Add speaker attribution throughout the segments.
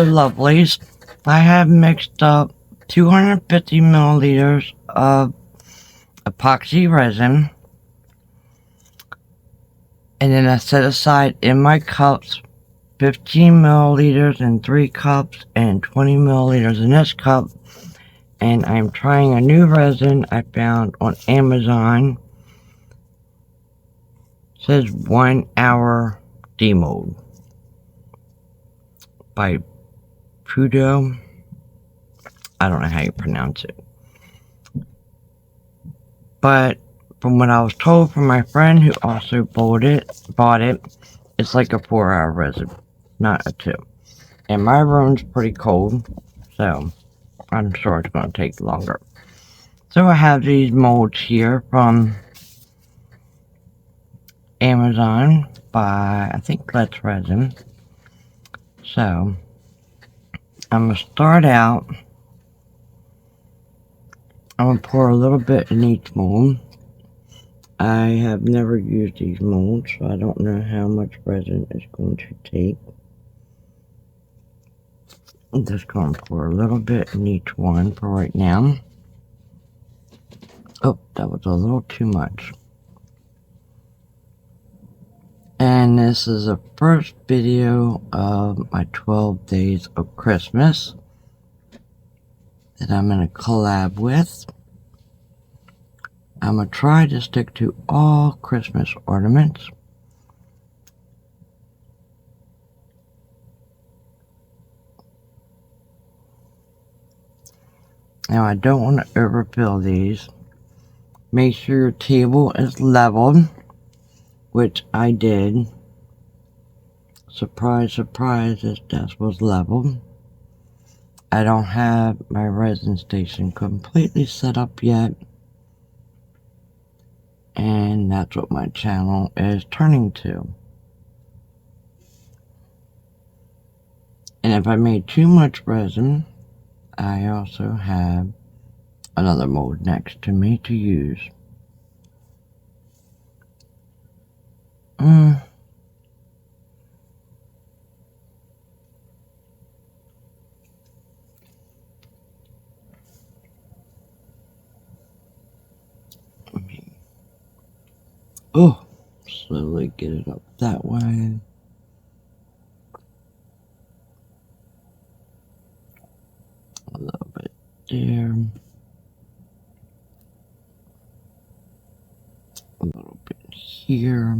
Speaker 1: lovelies. I have mixed up 250 milliliters of epoxy resin, and then I set aside in my cups 15 milliliters in 3 cups and 20 milliliters in this cup. And I'm trying a new resin I found on Amazon. It says 1 hour demold by Pudo. I don't know how you pronounce it. But from what I was told from my friend who also bought it, it's like a 4-hour resin, not a 2. And my room's pretty cold, so I'm sure it's going to take longer. So I have these molds here from Amazon by, I think, Let's Resin. So I'm going to start out. I'm going to pour a little bit in each mold. I have never used these molds, so I don't know how much resin it's going to take. I'm just going to pour a little bit in each one for right now. Oh, that was a little too much. And this is the first video of my 12 days of Christmas that I'm going to collab with. I'm going to try to stick to all Christmas ornaments. Now I don't want to overfill these. Make sure your table is leveled, which I did. Surprise, surprise, this desk was leveled. I don't have my resin station completely set up yet. And that's what my channel is turning to. And if I made too much resin, I also have another mold next to me to use. Oh, slowly get it up that way. A little bit there. A little bit here.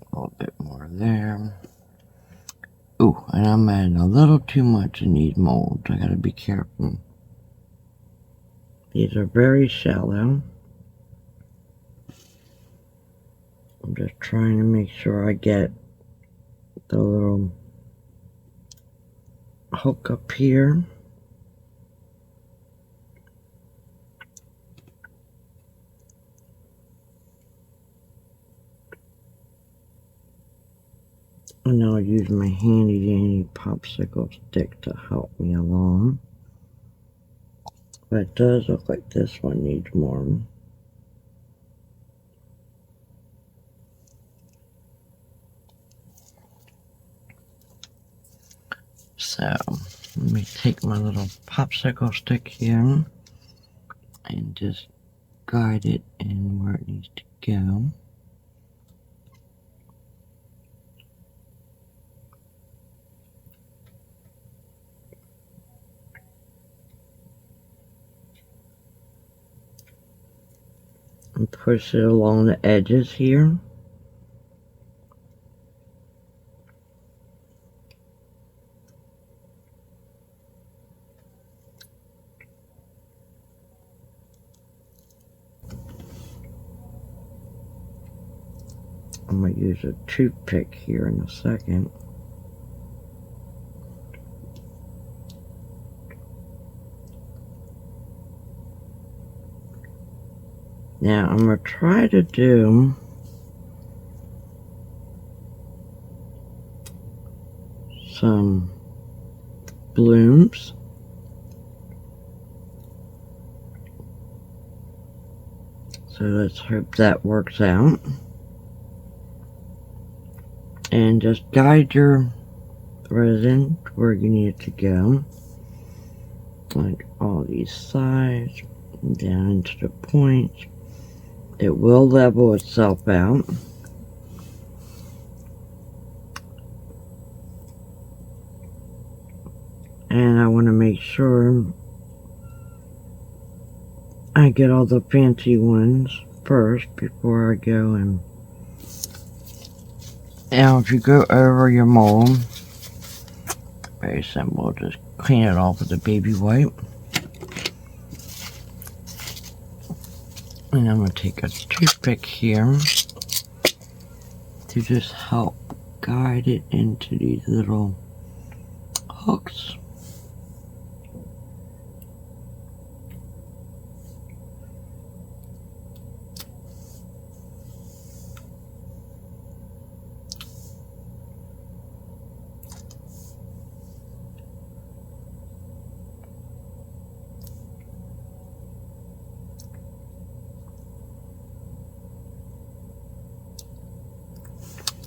Speaker 1: A little bit more there. Ooh, and I'm adding a little too much in these molds. I gotta be careful. These are very shallow. I'm just trying to make sure I get the little hook up here. And I'll use my handy dandy popsicle stick to help me along. But it does look like this one needs more. So, let me take my little popsicle stick here and just guide it in where it needs to go. And push it along the edges here. I'm going to use a toothpick here in a second. Now I'm going to try to do some blooms. So let's hope that works out. And just guide your resin where you need it to go. Like all these sides, down into the points. It will level itself out. And I want to make sure I get all the fancy ones first before I go and now if you go over your mold, very simple, just clean it off with a baby wipe. And I'm going to take a toothpick here to just help guide it into these little hooks.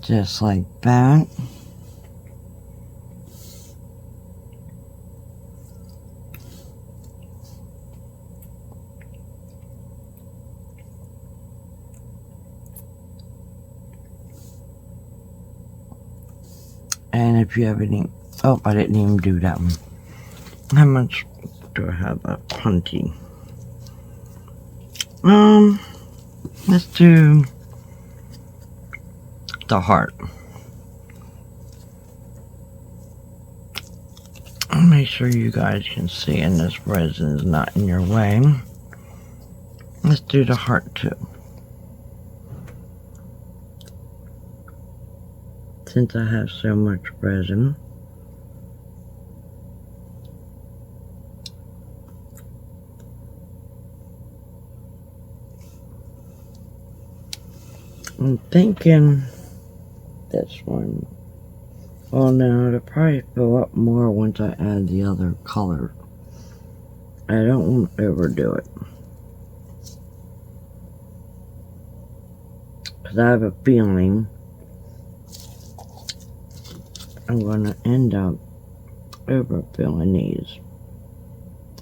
Speaker 1: Just like that. And if you have any, oh, I didn't even do that one. How much do I have a punty? Let's do the heart. Make sure you guys can see and this resin is not in your way. Let's do the heart too. Since I have so much resin. I'm thinking this one. Oh no, it'll probably fill up more once I add the other color. I don't want to overdo it. Because I have a feeling I'm going to end up overfilling these.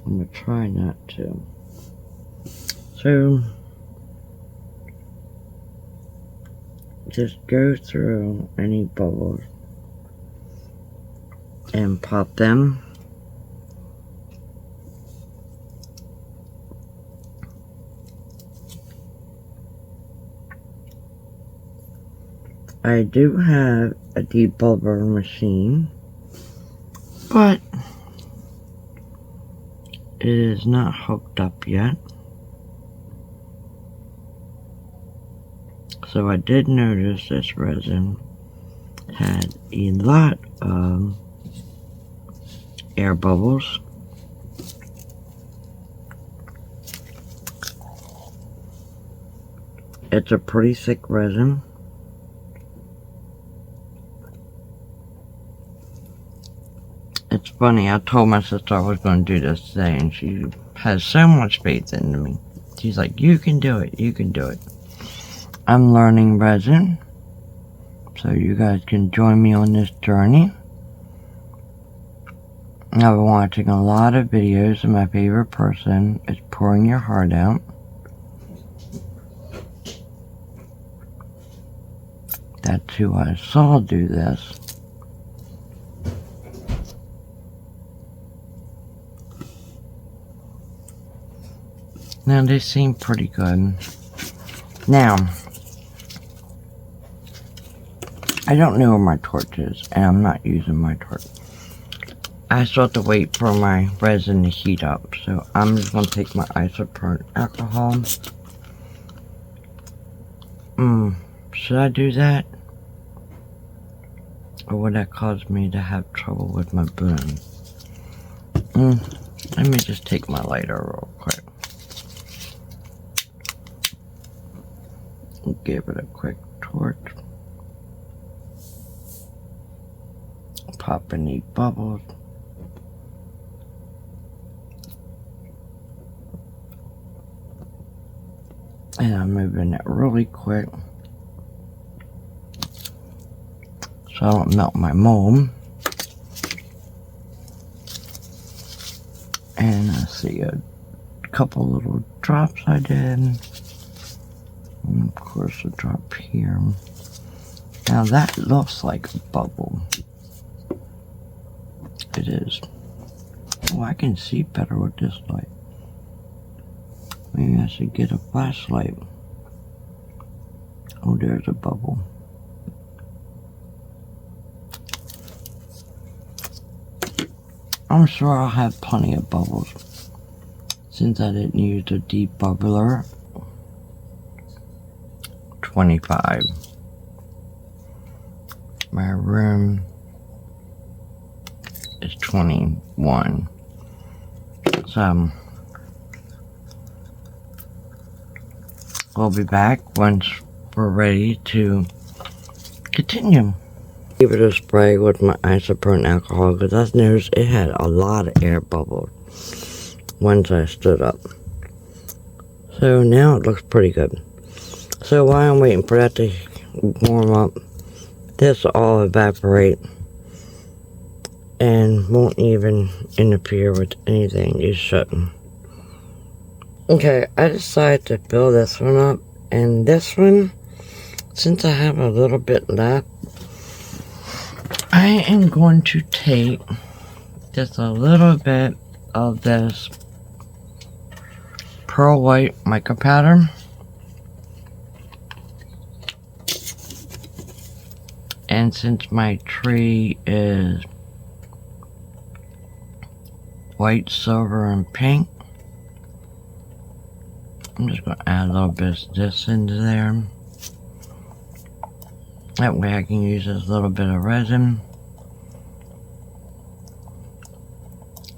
Speaker 1: I'm going to try not to. So, just go through any bubbles and pop them. I do have a debubber machine, but it is not hooked up yet. So I did notice this resin had a lot of air bubbles. It's a pretty thick resin. It's funny, I told my sister I was going to do this today and she has so much faith in me. She's like, you can do it, you can do it. I'm learning resin, so you guys can join me on this journey. I've been watching a lot of videos and my favorite person is Pouring Your Heart Out. That's who I saw do this. Now they seem pretty good. Now, I don't know where my torch is, and I'm not using my torch. I still have to wait for my resin to heat up, so I'm just going to take my isopropyl alcohol. Should I do that? Or would that cause me to have trouble with my broom? Let me just take my lighter real quick. Give it a quick torch. Pop any bubbles. And I'm moving it really quick. so I don't melt my mold. And I see a couple little drops I did. And of course a drop here. Now that looks like a bubble. It is. Oh, I can see better with this light. Maybe I should get a flashlight. Oh, there's a bubble. I'm sure I'll have plenty of bubbles since I didn't use the debubbler. 25. My room is 21. So we'll be back once we're ready to continue. Give it a spray with my isopropyl alcohol because I noticed it had a lot of air bubbles once I stood up. So now it looks pretty good. So while I'm waiting for that to warm up, this will all evaporate and won't even interfere with anything you shouldn't. Okay, I decided to fill this one up, and this one, since I have a little bit left, I am going to take just a little bit of this pearl white mica powder and since my tree is white, silver, and pink, I'm just going to add a little bit of this into there. That way I can use this little bit of resin.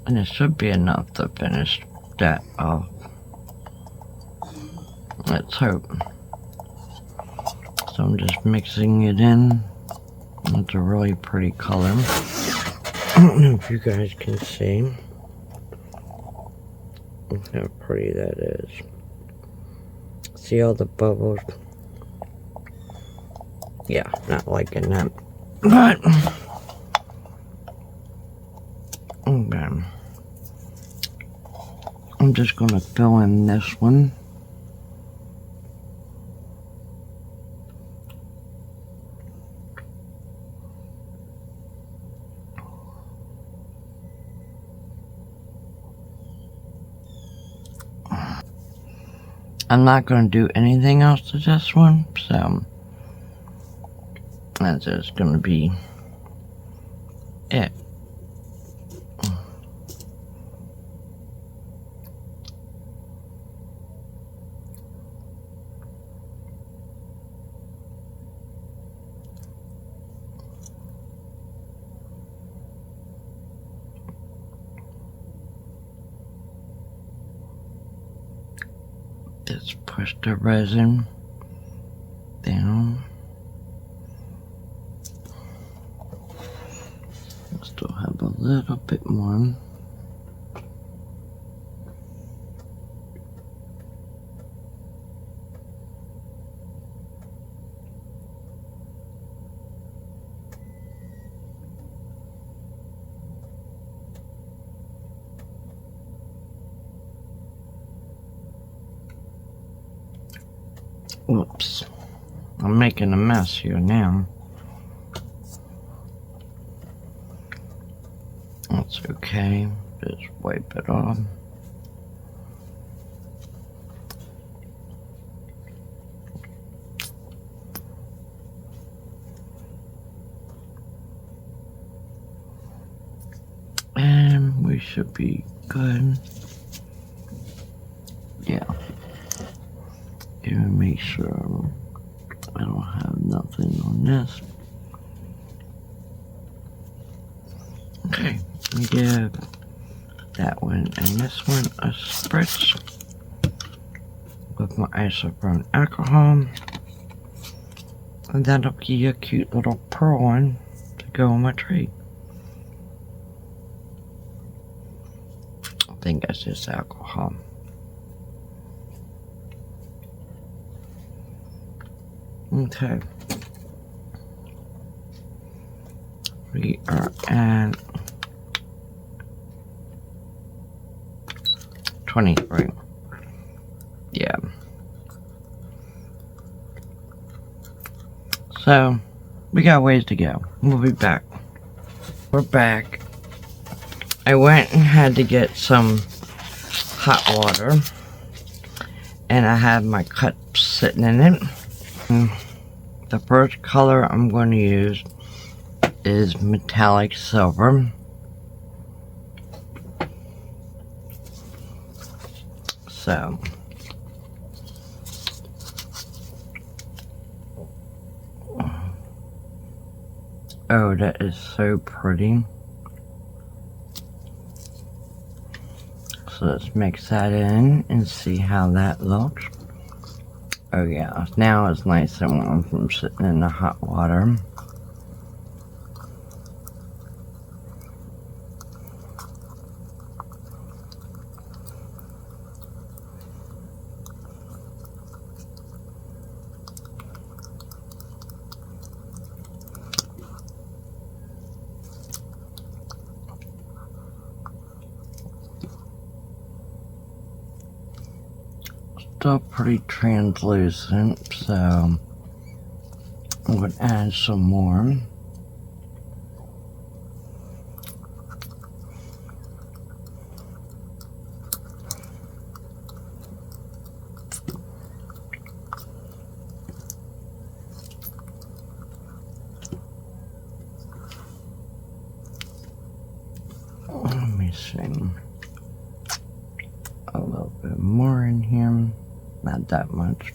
Speaker 1: And it should be enough to finish that off. Let's hope. So I'm just mixing it in. It's a really pretty color. I don't know if you guys can see. Look how pretty that is. See all the bubbles? Yeah, not liking that. But okay. I'm just gonna fill in this one. I'm not going to do anything else to this one, so that's just going to be it. Just push the resin down. I still have a little bit more. Whoops. I'm making a mess here now. That's okay. Just wipe it off. And we should be good. Yeah. Even make sure I don't have nothing on this. Okay, we give that one and this one a spritz with my isopropyl alcohol, and that'll give you a cute little pearl one to go on my tree. I think that's just alcohol. Okay. We are at 23. Yeah. So, we got ways to go. We'll be back. We're back. I went and had to get some hot water. And I have my cup sitting in it. The first color I'm going to use is metallic silver. So, oh, that is so pretty. So let's mix that in and see how that looks. Oh yeah, now it's nice and warm from sitting in the hot water. Still pretty translucent, so I'm going to add some more. Let me see. A little bit more in here. Not that much.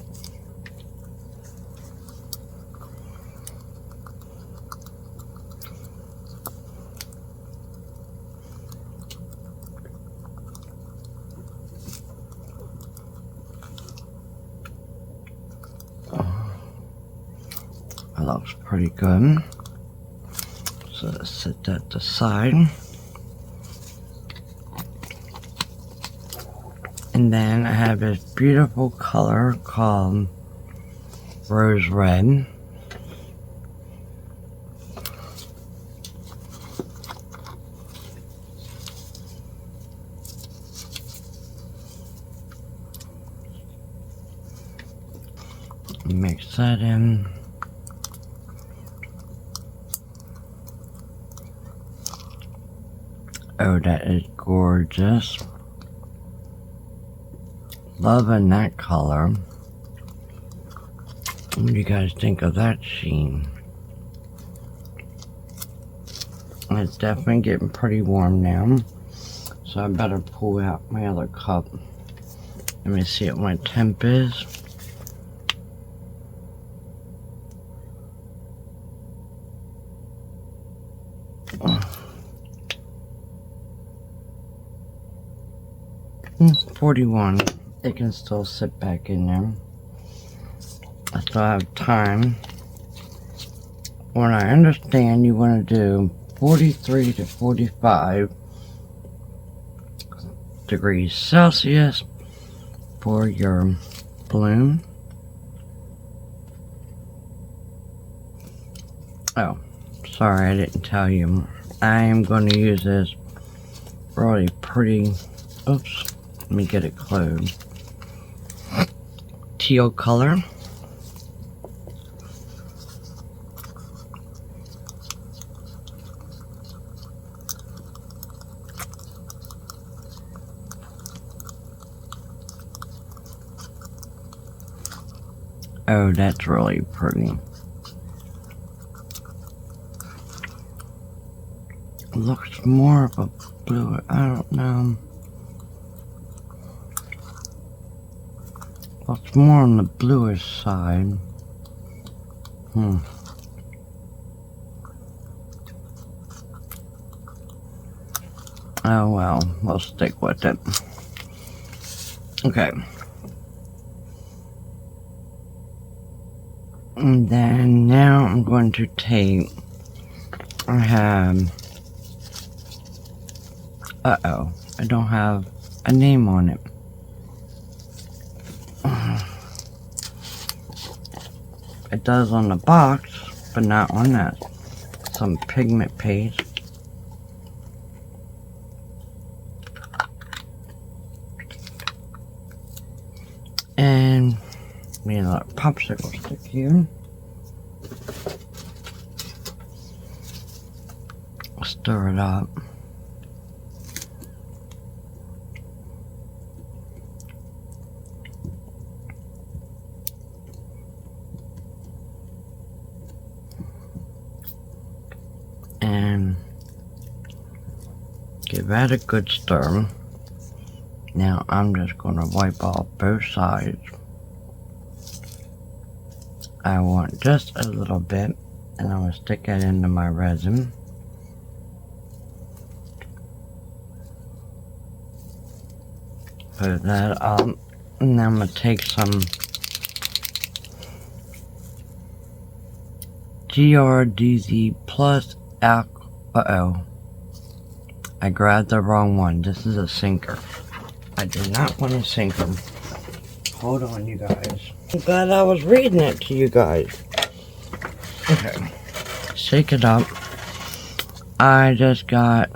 Speaker 1: That looks pretty good. So let's set that aside. And then I have this beautiful color called Rose Red. Mix that in. Oh, that is gorgeous. Loving that color. What do you guys think of that sheen? It's definitely getting pretty warm now, so I better pull out my other cup. Let me see what my temp is. Oh. 41. It can still sit back in there. I still have time. When I understand you want to do 43 to 45 degrees Celsius for your bloom. Oh, sorry, I didn't tell you. I am going to use this really pretty, oops, let me get it closed. Teal color. Oh, that's really pretty. Looks more of a blue, I don't know. Looks more on the bluish side. Oh well, we'll stick with it. Okay. And then now I'm going to take, I have, uh-oh, I don't have a name on it. It does on the box, but not on that. some pigment paste. And we need a popsicle stick here. Stir it up. And give that a good stir. Now I'm just going to wipe off both sides. I want just a little bit, and I'm going to stick it into my resin. Put that up, and then I'm going to take some GRDZ plus alcohol. I grabbed the wrong one. This is a sinker. I did not want to sink them. Hold on, you guys. I'm glad I was reading it to you guys. Okay. Shake it up. I just got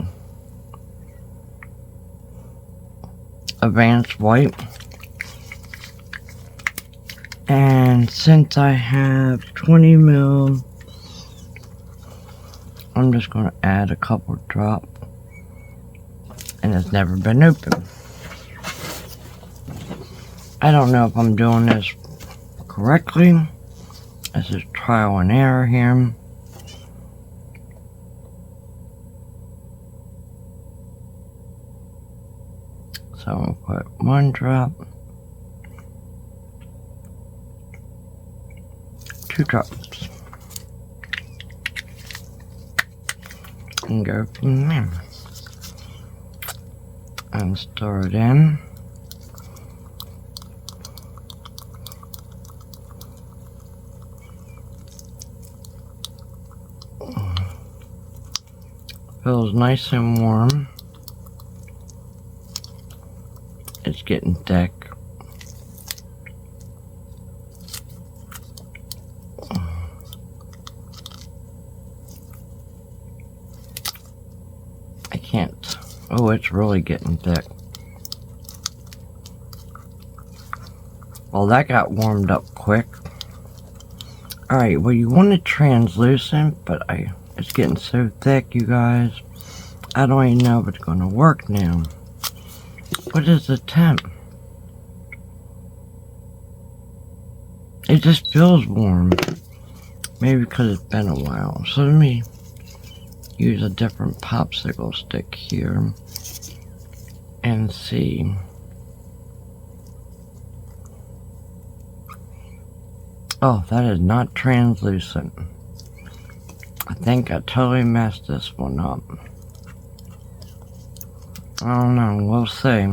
Speaker 1: Advanced White. And since I have 20 ml, I'm just going to add a couple drops. And it's never been opened. I don't know if I'm doing this correctly. This is trial and error here. So I'll put 1 drop, 2 drops, and go from there. And stir it in. Feels nice and warm. It's getting thick. I can't. Oh, it's really getting thick. Well, that got warmed up quick. Alright, well, you want it translucent, but it's getting so thick, you guys. I don't even know if it's going to work now. What is the temp? It just feels warm. Maybe because it's been a while. So let me use a different popsicle stick here and see. Oh, that is not translucent. I think I totally messed this one up. I don't know, we'll see.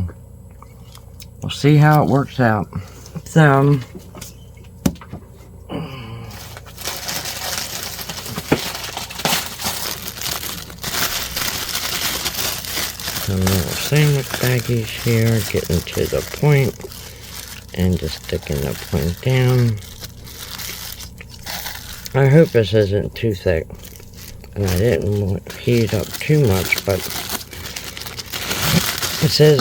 Speaker 1: We'll see how it works out. So, some little sandwich baggies here, getting to the point, and just sticking the point down. I hope this isn't too thick, and I didn't heat it up too much, but it says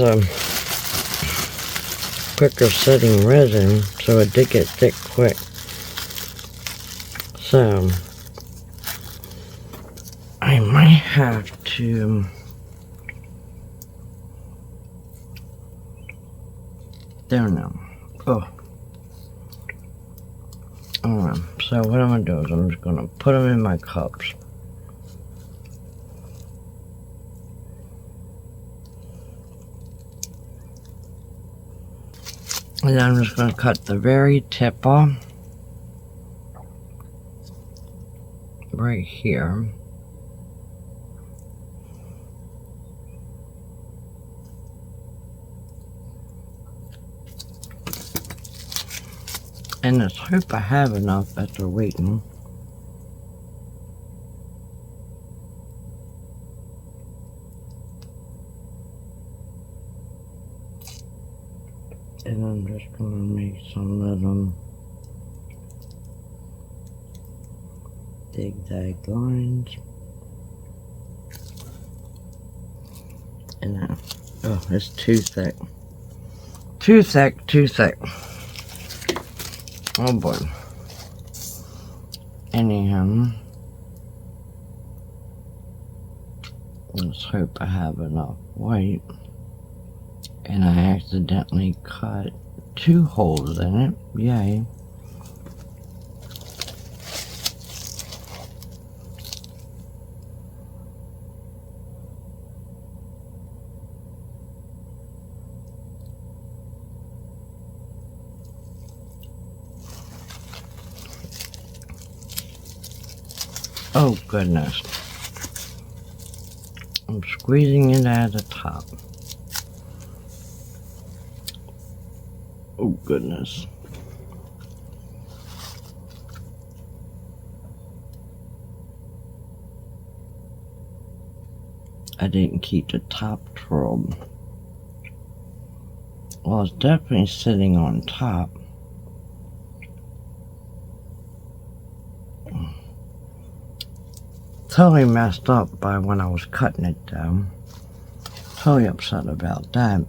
Speaker 1: quicker setting resin, so it did get thick quick. So I might have to there now. Oh. So what I'm going to do is I'm just going to put them in my cups. And then I'm just going to cut the very tip off. Right here. And let's hope I have enough after waiting. And I'm just going to make some little zigzag lines. And then, oh, it's too thick. Too thick, too thick. Oh boy. Anyhow, let's hope I have enough white. And I accidentally cut 2 holes in it. Yay. Oh goodness. I'm squeezing it out of the top. Oh goodness. I didn't keep the top rolled. Well, it's definitely sitting on top. Totally messed up by when I was cutting it down. Totally upset about that.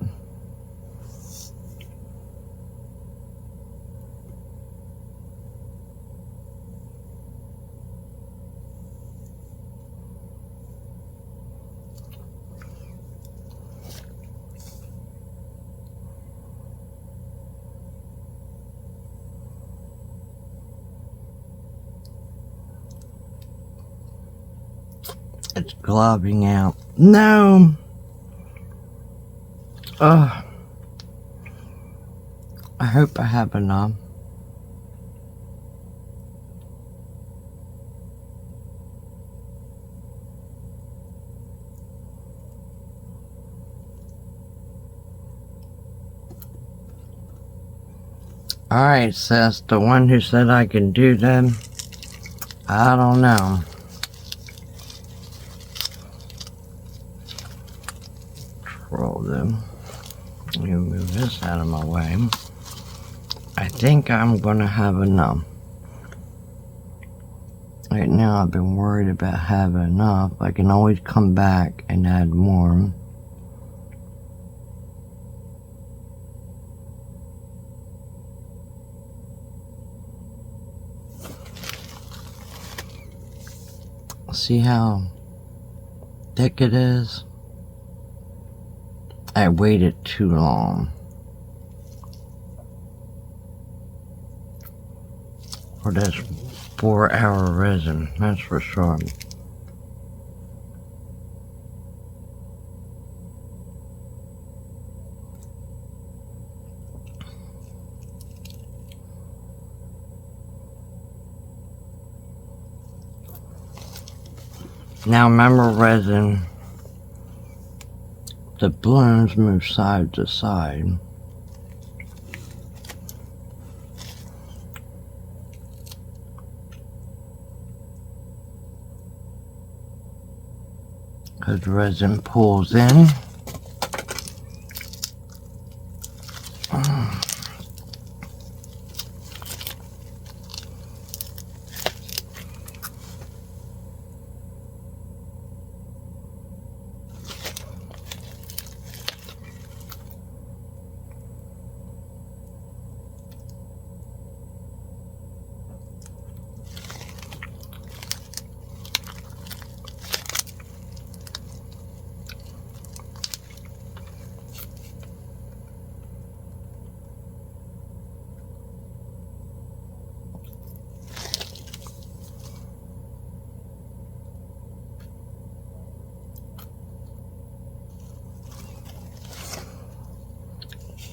Speaker 1: It's globbing out. No! Ugh. I hope I have enough. Alright, sis, the one who said I can do them, I don't know. Roll them. Let me move this out of my way. I think I'm gonna have enough. Right now I've been worried about having enough. I can always come back and add more. See how thick it is? I waited too long for this 4-hour resin, that's for sure. Now remember, resin, the blooms move side to side. Because resin pulls in.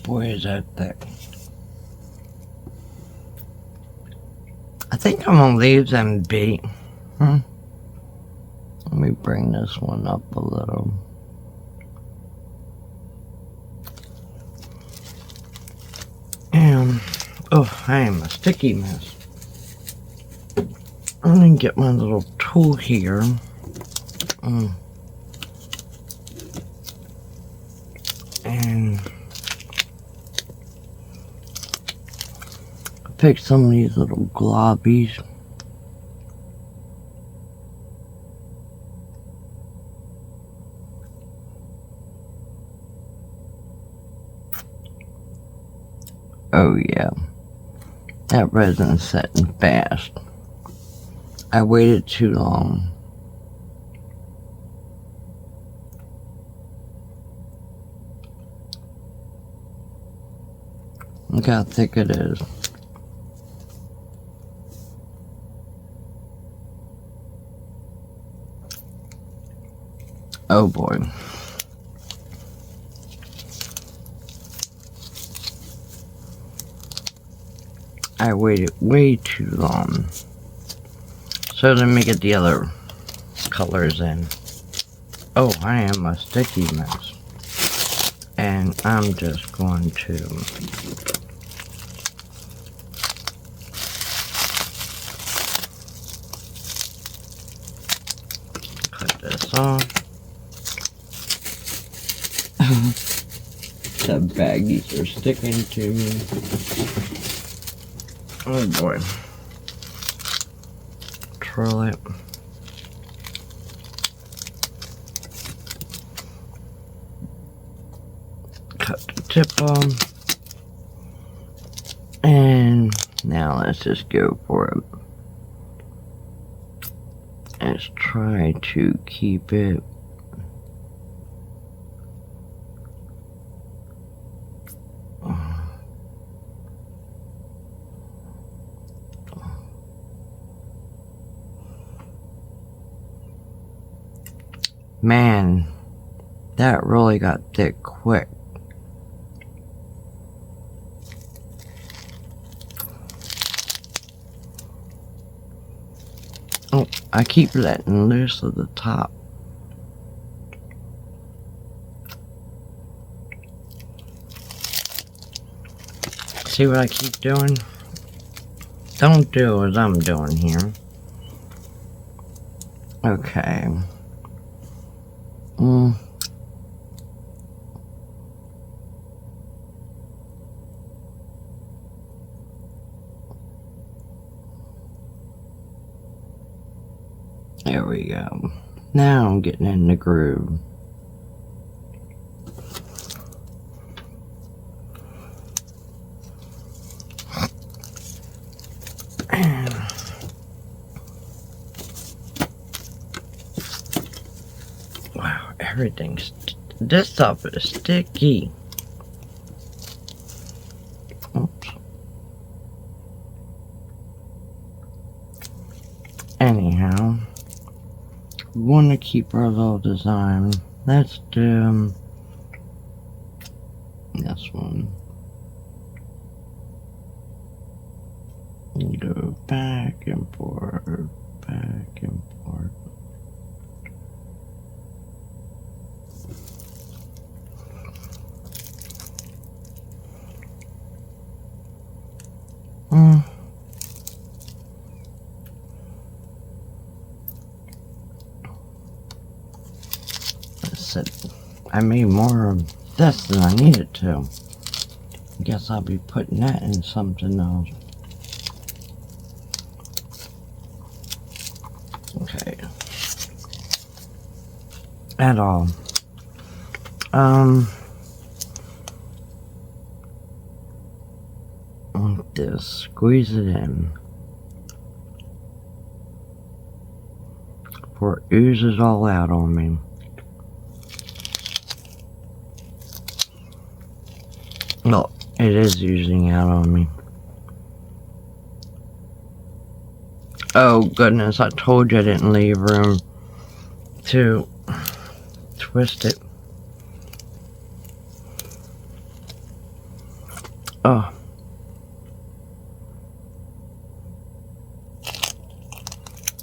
Speaker 1: Boy, is that thick. I think I'm gonna leave them be. Let me bring this one up a little. And, oh, I am a sticky mess. I'm gonna get my little tool here. And pick some of these little globbies. Oh yeah, that resin's setting fast. I waited too long. Look how thick it is. Oh boy. I waited way too long. So let me get the other colors in. Oh, I am a sticky mess. And I'm just going to cut this off. The baggies are sticking to me. Oh boy. Twirl it. Cut the tip off. And now let's just go for it. Let's try to keep it man, that really got thick quick. Oh, I keep letting loose at the top. See what I keep doing? Don't do as I'm doing here. Okay. There we go. Now I'm getting in the groove. Wow, everything's... This stuff is sticky. Oops. Anyhow, we want to keep our little design. Let's do this one. Go back and forth, back and forth. I made more of this than I needed to. I guess I'll be putting that in something else. Okay. At all. Like this. Squeeze it in. Before it oozes all out on me. Look, it is oozing out on me. Oh goodness, I told you I didn't leave room to twist it. Oh.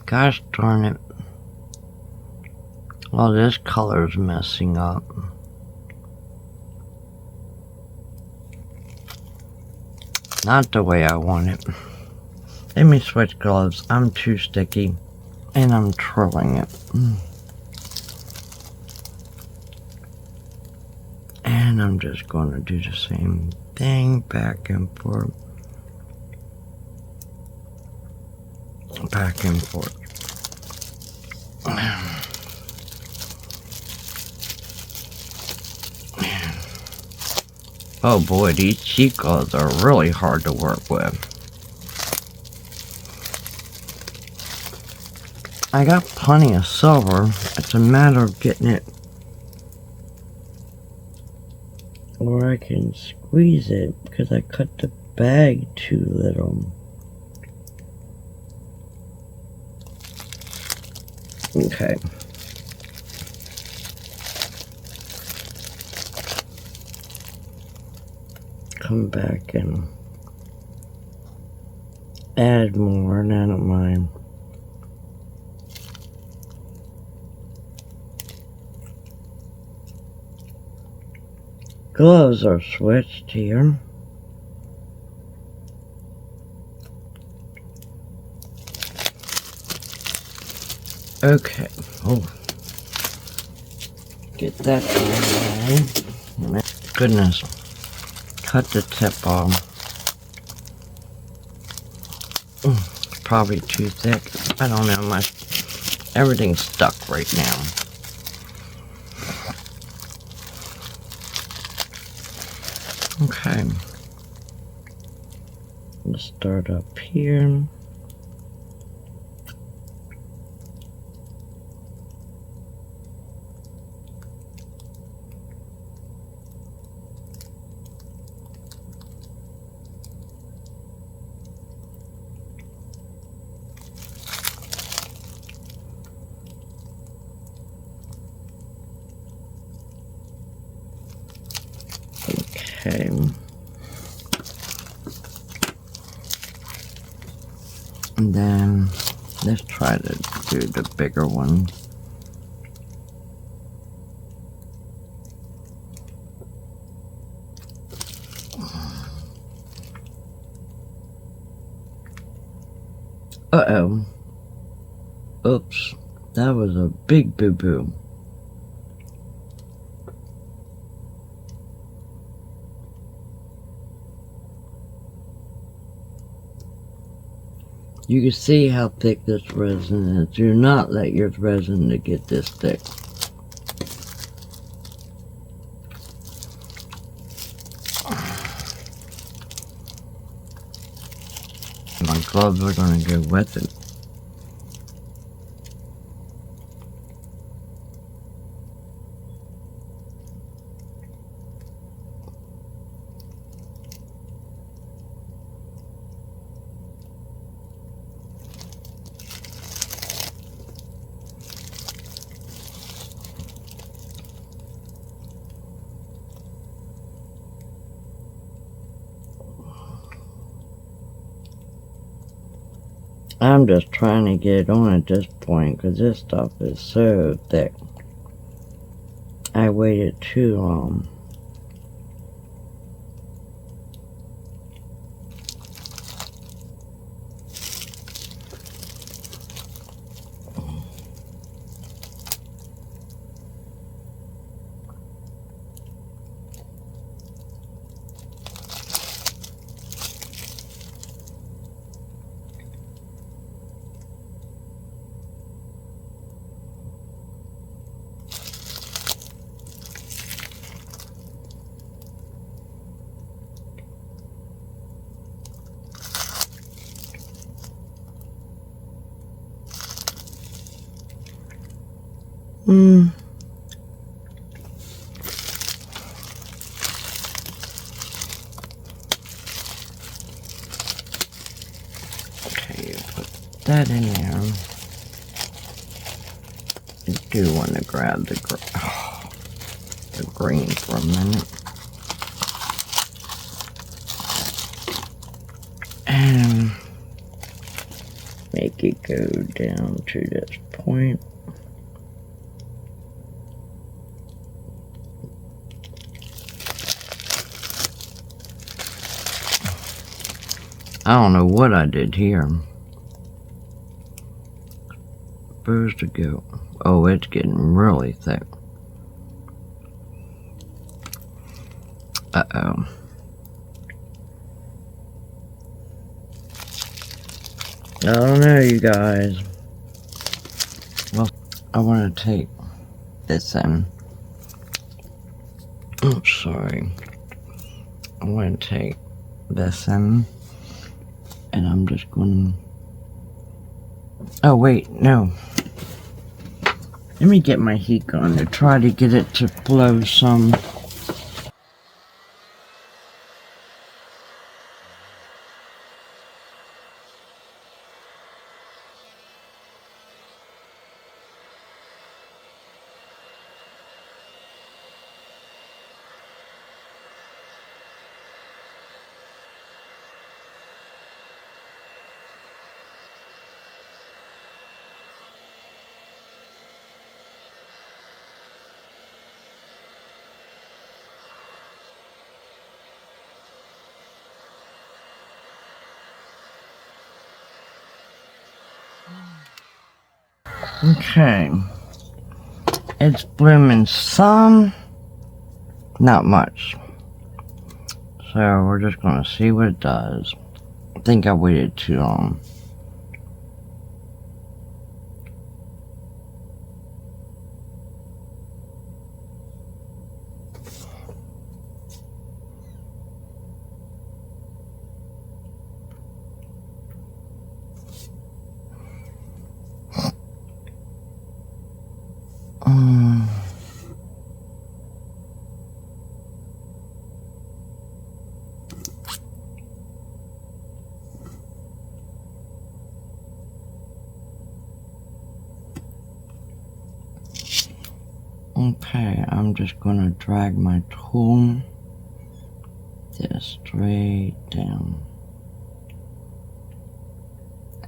Speaker 1: Gosh darn it. Well, this color's messing up. Not the way I want it. Let me switch gloves. I'm too sticky. And I'm twirling it. And I'm just going to do the same thing. Back and forth. Back and forth. Oh boy, these cheat gloves are really hard to work with. I got plenty of silver. It's a matter of getting it where I can squeeze it because I cut the bag too little. Okay. Come back and add more, and I don't mind. Gloves are switched here. Okay. Oh. Get that away. Goodness. Cut the tip off. Probably too thick. I don't know. Everything's stuck right now. Okay. Let's start up here. Okay. And then let's try to do the bigger one. Uh-oh. Oops. That was a big boo-boo. You can see how thick this resin is. Do not let your resin to get this thick. My gloves are going to go with it. I'm just trying to get it on at this point because this stuff is so thick. I waited too long. Okay, put that in there. I do want to grab the green for a minute. And make it go down to this point. I don't know what I did here. Supposed to go. Oh, it's getting really thick. Uh-oh. I don't know, you guys. Well, I want to take this in. Oh, sorry. I'm going to take this in, and I'm just going to... Oh, wait, no. Let me get my heat gun to try to get it to flow some. Okay. It's blooming some, not much. So we're just going to see what it does. I think I waited too long. Okay, I'm just going to drag my tool just straight down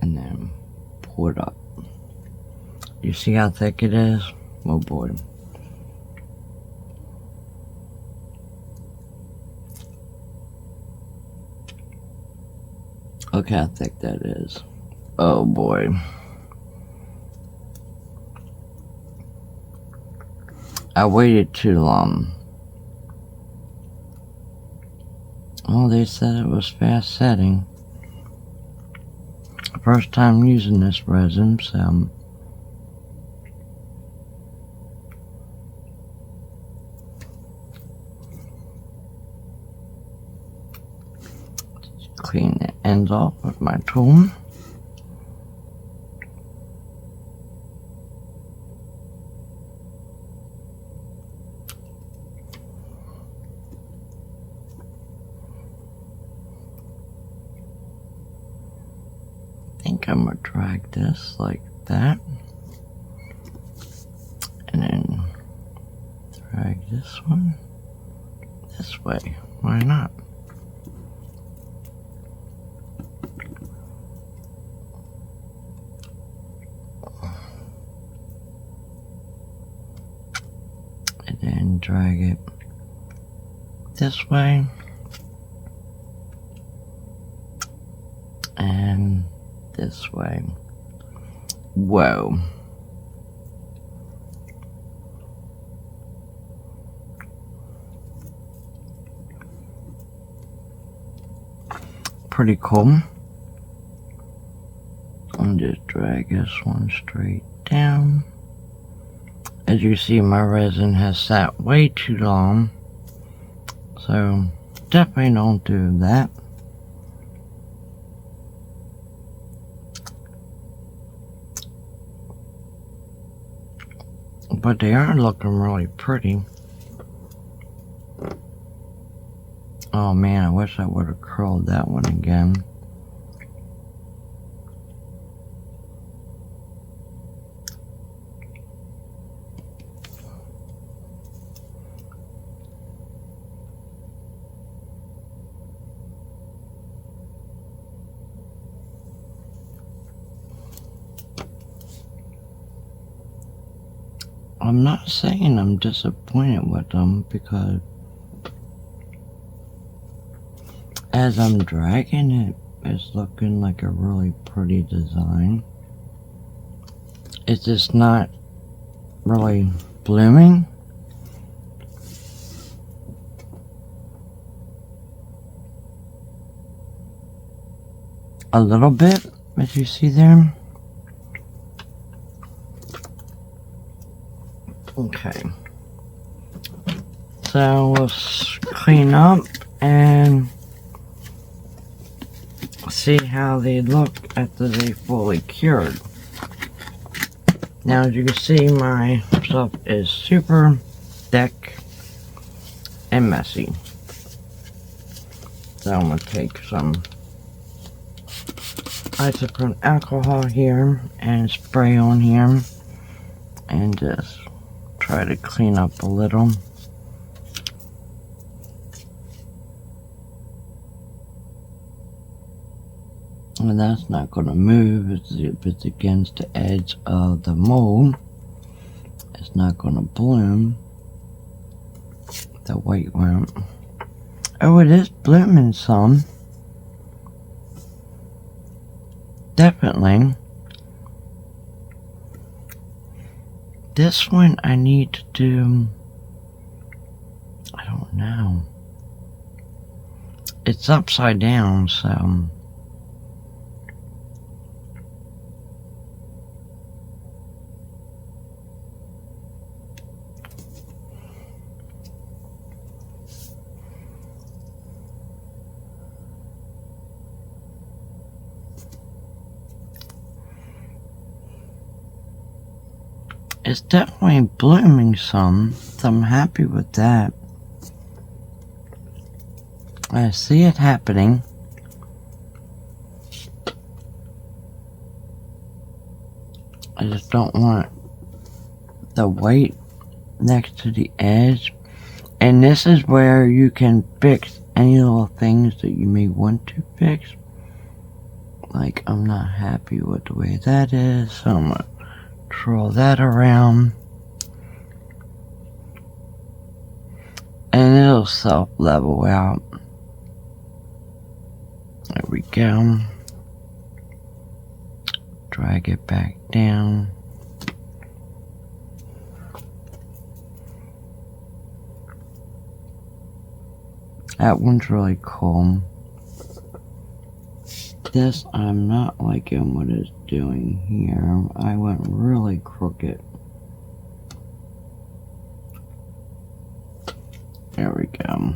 Speaker 1: and then pull it up. You see how thick it is? Oh boy. Look how thick that is. Oh boy. I waited too long. Oh, they said it was fast setting. First time using this resin, so just clean the ends off with my tool. I'm going to drag this like that, and then drag this one this way. Why not? And then drag it this way, and this way. Whoa. Pretty cool. I'll just drag this one straight down. As you see, my resin has sat way too long, so definitely don't do that. But they are looking really pretty. Oh man, I wish I would have curled that one again. I'm not saying I'm disappointed with them, because as I'm dragging it, it's looking like a really pretty design. It's just not really blooming. A little bit, as you see there. Okay, so we'll clean up and see how they look after they fully cured. Now, as you can see, my stuff is super thick and messy. So I'm going to take some isopropyl alcohol here and spray on here and just try to clean up a little. And that's not going to move if it's against the edge of the mold. It's not going to bloom. The white won't. Oh, it is blooming some. Definitely. This one I need to do, I don't know. It's upside down, so it's definitely blooming some, so I'm happy with that. I see it happening. I just don't want the white next to the edge. And this is where you can fix any little things that you may want to fix. Like, I'm not happy with the way that is, so I'm gonna twirl that around. And it'll self-level out. There we go. Drag it back down. That one's really cool. This, I'm not liking what it's doing here. I went really crooked. There we go.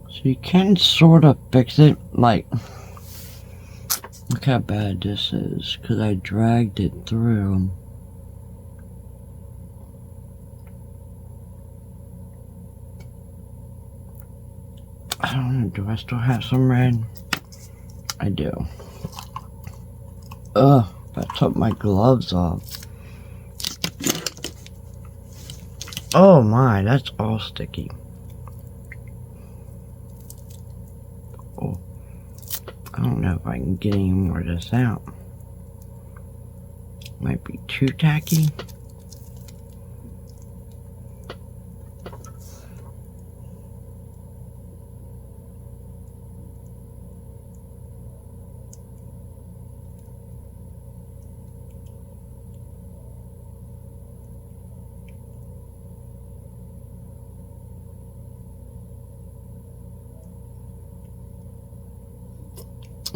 Speaker 1: So you can sort of fix it, like, look how bad this is, because I dragged it through. I don't know, do I still have some red? I do. Ugh, I took my gloves off. Oh my, that's all sticky. Oh, I don't know if I can get any more of this out. Might be too tacky.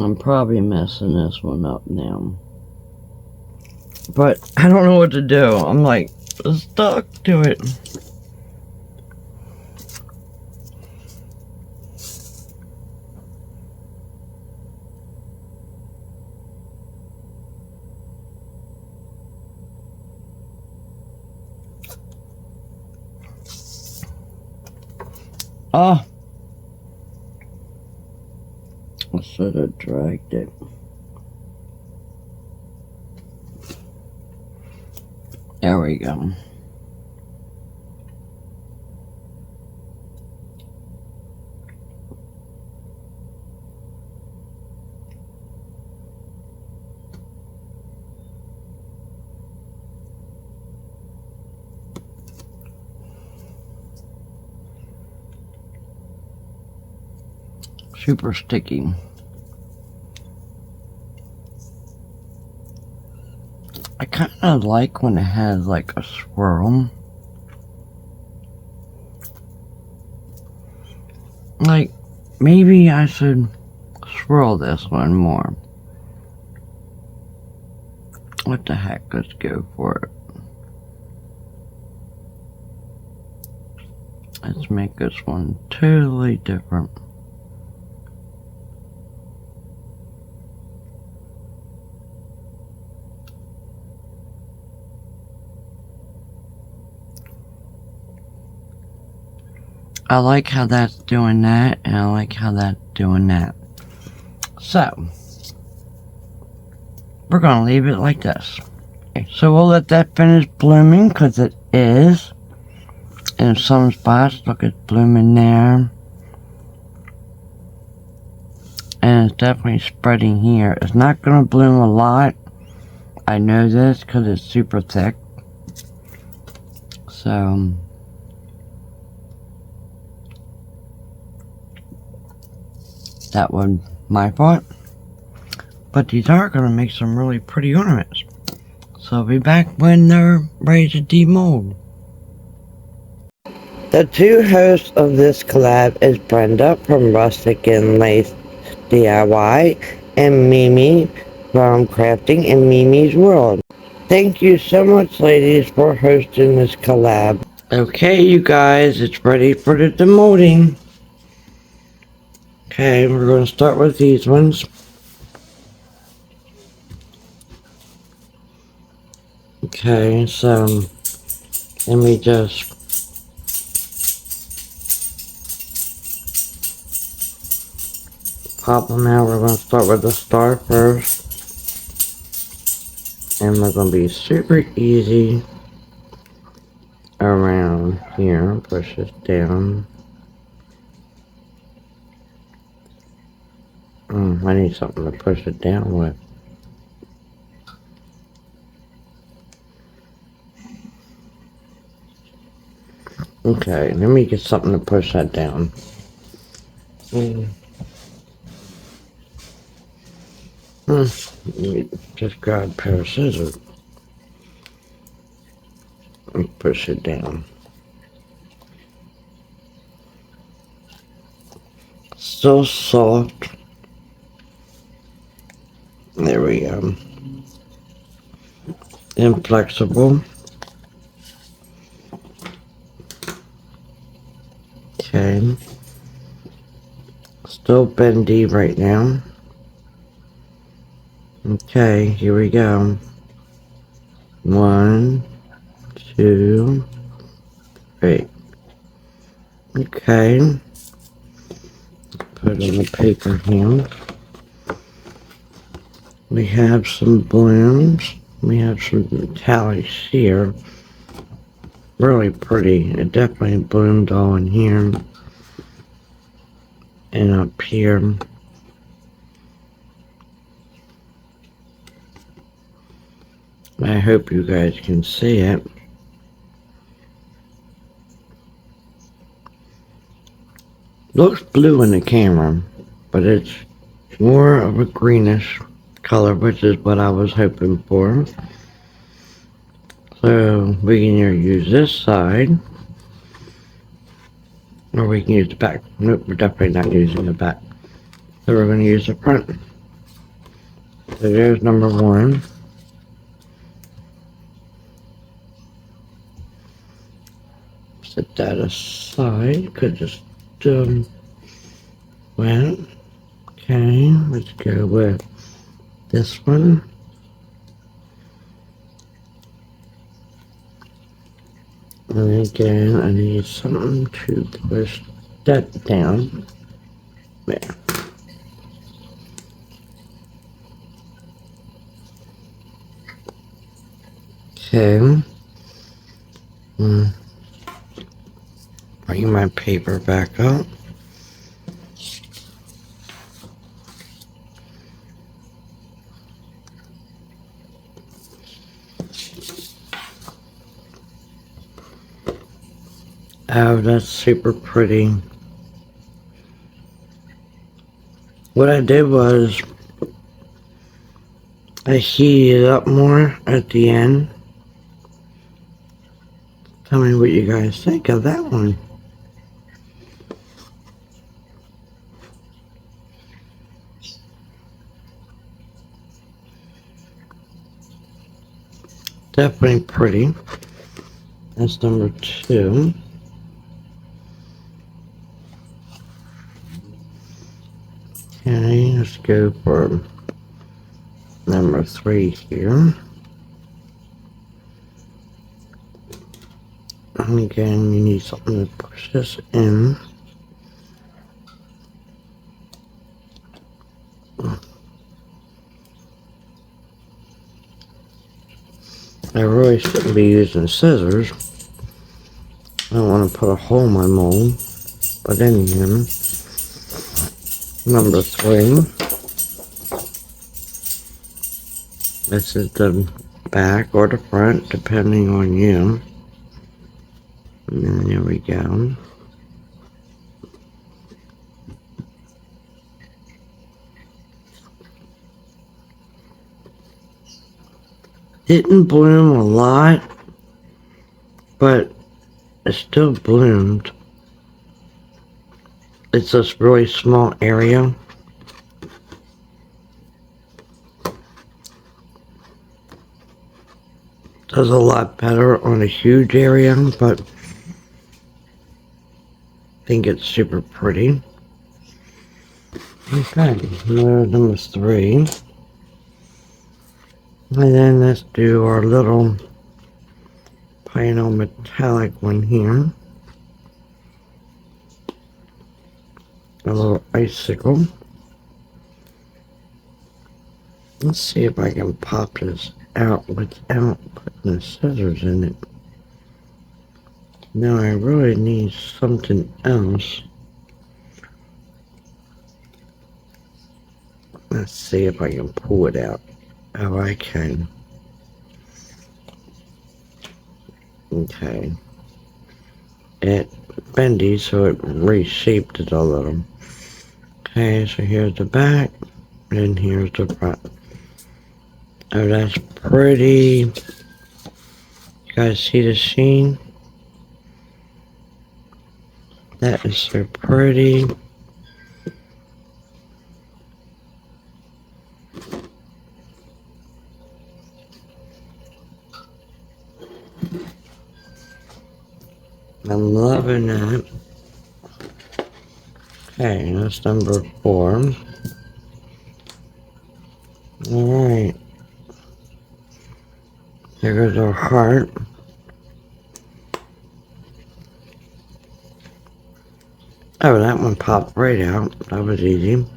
Speaker 1: I'm probably messing this one up now. But I don't know what to do. I'm like stuck to it. Oh. I should have dragged it. There we go. Super sticky. I kind of like when it has like a swirl. Like, maybe I should swirl this one more. What the heck, let's go for it. Let's make this one totally different. I like how that's doing that, and I like how that's doing that. So, we're gonna leave it like this. Okay, so we'll let that finish blooming, because it is. In some spots, look, it's blooming there. And it's definitely spreading here. It's not gonna bloom a lot. I know this, because it's super thick. So, that was my fault. But these are going to make some really pretty ornaments. So I'll be back when they're ready to demold. The two hosts of this collab is Brenda from Rustic and Lace DIY and Mimi from Crafting in Mimi's World. Thank you so much, ladies, for hosting this collab. Okay, you guys, it's ready for the demolding. Okay, we're going to start with these ones. Okay, so let me just pop them out. We're going to start with the star first. And we're going to be super easy around here. Push this down. I need something to push it down with. Okay, let me get something to push that down. Let me just grab a pair of scissors and push it down. So soft. There we go. Inflexible. Okay. Still bendy right now. Okay, here we go. 1, 2, 3. Okay. Put it on the paper here. We have some blooms. We have some metallics here. Really pretty. It definitely bloomed all in here. And up here. I hope you guys can see it. Looks blue in the camera, but it's more of a greenish color, which is what I was hoping for. So we can either use this side, or we can use the back. Nope, we're definitely not using the back. So we're going to use the front. So there's number 1. Set that aside, because it's wet. Okay, let's go with this one. And again, I need something to push that down. There. Okay. Bring my paper back up. Oh, that's super pretty. What I did was I heated it up more at the end. Tell me what you guys think of that one. Definitely pretty. That's number 2. Okay, let's go for number 3 here. And again, you need something to push this in. I really shouldn't be using scissors. I don't want to put a hole in my mold. But anyhow, number 3. This is the back or the front, depending on you. And then there we go. Didn't bloom a lot, but it still bloomed. It's this really small area. Does a lot better on a huge area, but I think it's super pretty. Okay, number 3. And then let's do our little plain old metallic one here. A little icicle. Let's see if I can pop this out without putting the scissors in it. Now I really need something else. Let's see if I can pull it out. Oh, I can. Okay. It bendy, so it reshaped it a little. Okay, so here's the back, and here's the front. Oh, that's pretty. You guys see the sheen? That is so pretty. I'm loving that. Okay, that's number 4. Alright. Here goes our heart. Oh, that one popped right out. That was easy.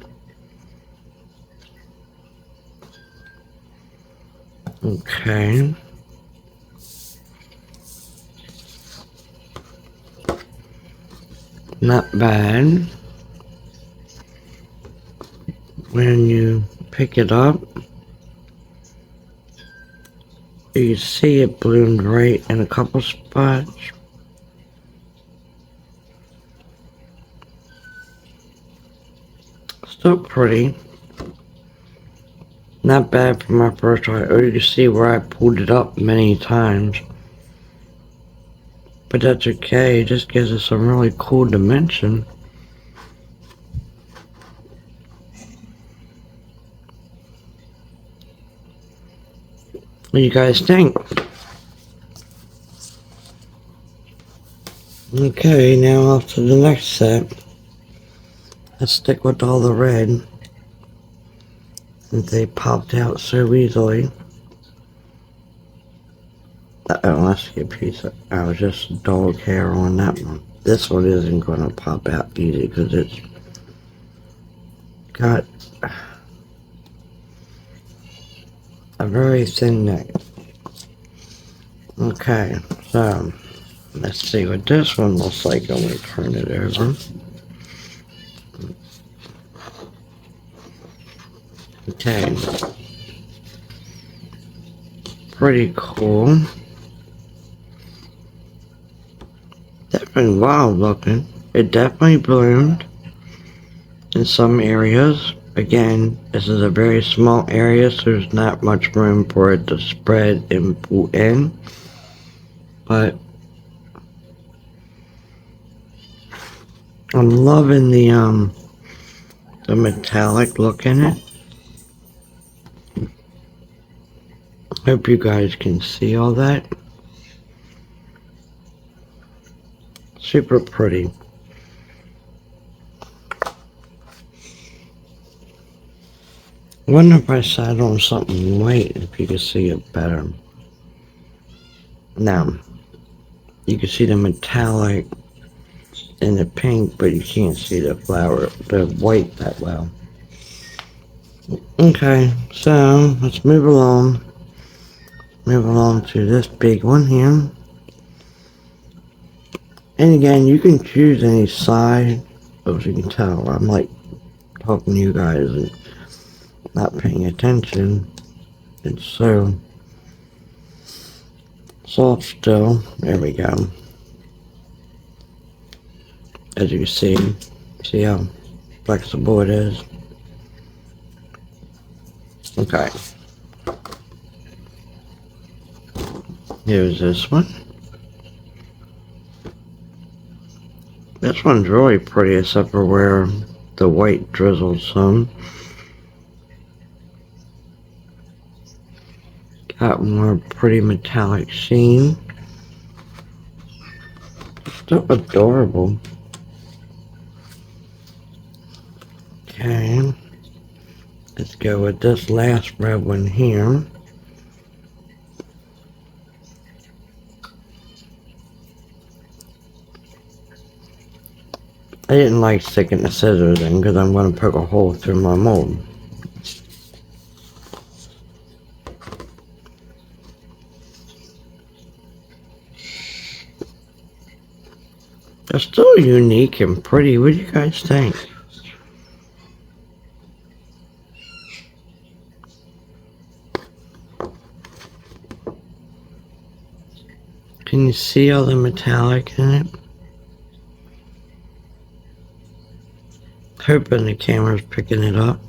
Speaker 1: Okay. Not bad. When you pick it up, you can see it bloomed right in a couple spots. Still pretty. Not bad for my first try. Oh, you can see where I pulled it up many times. But that's okay. It just gives us some really cool dimension. What do you guys think? Okay, now off to the next set. Let's stick with all the red, since they popped out so easily. Uh-oh, I see a piece of, just dog hair on that one. This one isn't going to pop out easy because it's got a very thin neck. Okay, so let's see what this one looks like when we turn it over. Okay, pretty cool. Definitely wild looking. It definitely bloomed in some areas. Again, this is a very small area, so there's not much room for it to spread and pull in. But I'm loving the metallic look in it. Hope you guys can see all that. Super pretty. I wonder if I sat on something white, if you could see it better. Now, you can see the metallic and the pink, but you can't see the flower, the white that well. Okay, so let's move along. Move along to this big one here. And again, you can choose any side. As you can tell, I'm like talking to you guys and not paying attention. It's so soft still. There we go. As you can see how flexible it is. Okay. Here's this one. This one's really pretty, except for where the white drizzled some. Got more pretty metallic sheen. Still adorable. Okay. Let's go with this last red one here. I didn't like sticking the scissors in because I'm going to poke a hole through my mold. They're still unique and pretty. What do you guys think? Can you see all the metallic in it? Hoping the camera's picking it up.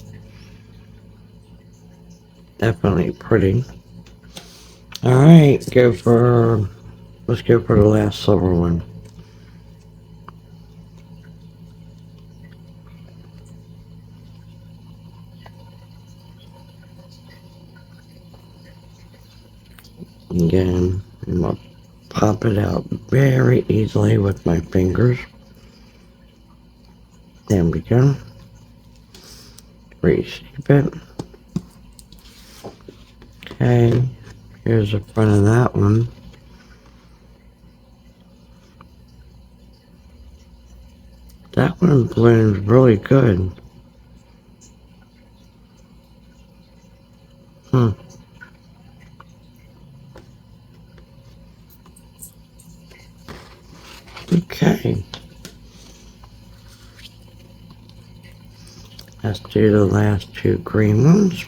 Speaker 1: Definitely pretty. Alright, let's go for the last silver one. Again, I'm going to pop it out very easily with my fingers. There we go. Reshape it. Okay, here's the front of that one. That one blooms really good. Okay. Let's do the last two green ones.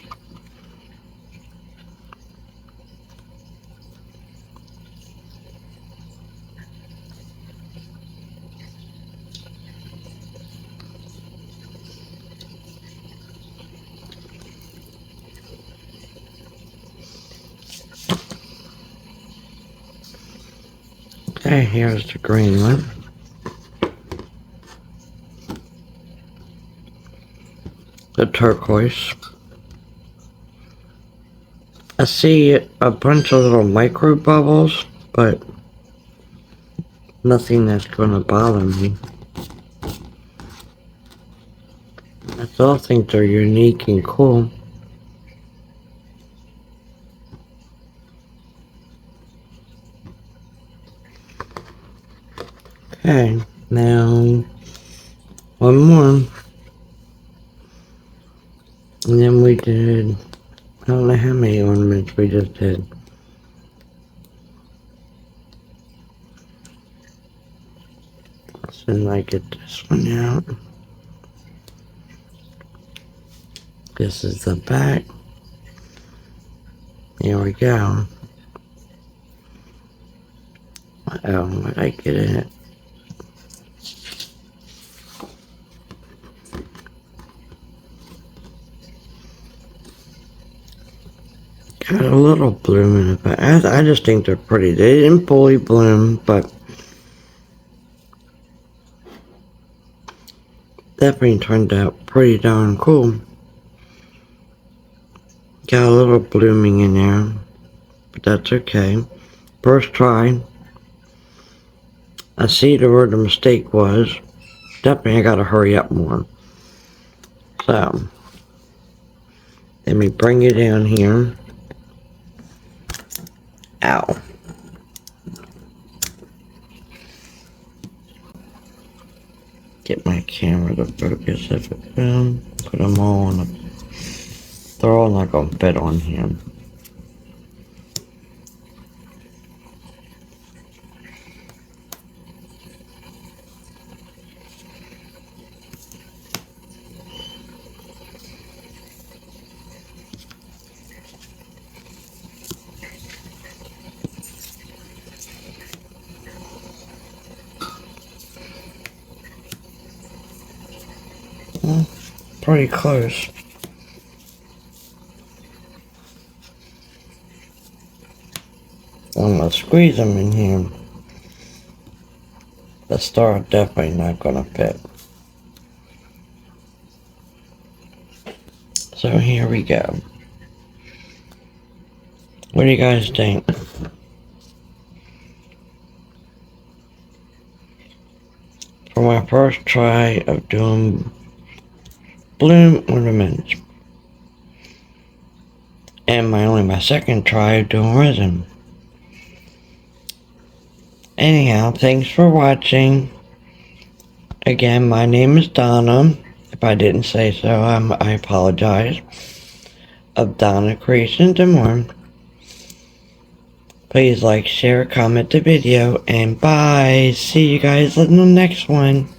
Speaker 1: Okay, here's the green one. The turquoise. I see a bunch of little micro bubbles, but nothing that's going to bother me. I still think they're unique and cool. Okay, now one more. And then we did, I don't know how many ornaments we just did. So I get this one out. This is the back. Here we go. Oh, what did I get in it? Got a little bloom in it, but I just think they're pretty. They didn't fully bloom, but definitely turned out pretty darn cool. Got a little blooming in there, but that's okay. First try. I see where the mistake was. Definitely I gotta hurry up more. So, Let me bring it down here. Ow. Get my camera to focus if it can. Put them all on. They're all not gonna fit on here. Pretty close. I'm gonna squeeze them in here. The star definitely not gonna fit. So here we go. What do you guys think? For my first try of doing bloom ornaments. And only my second try of doing resin. Anyhow, thanks for watching. Again, my name is Donna. If I didn't say so, I apologize. Of Donna Creations and more. Please like, share, comment the video, and bye. See you guys in the next one.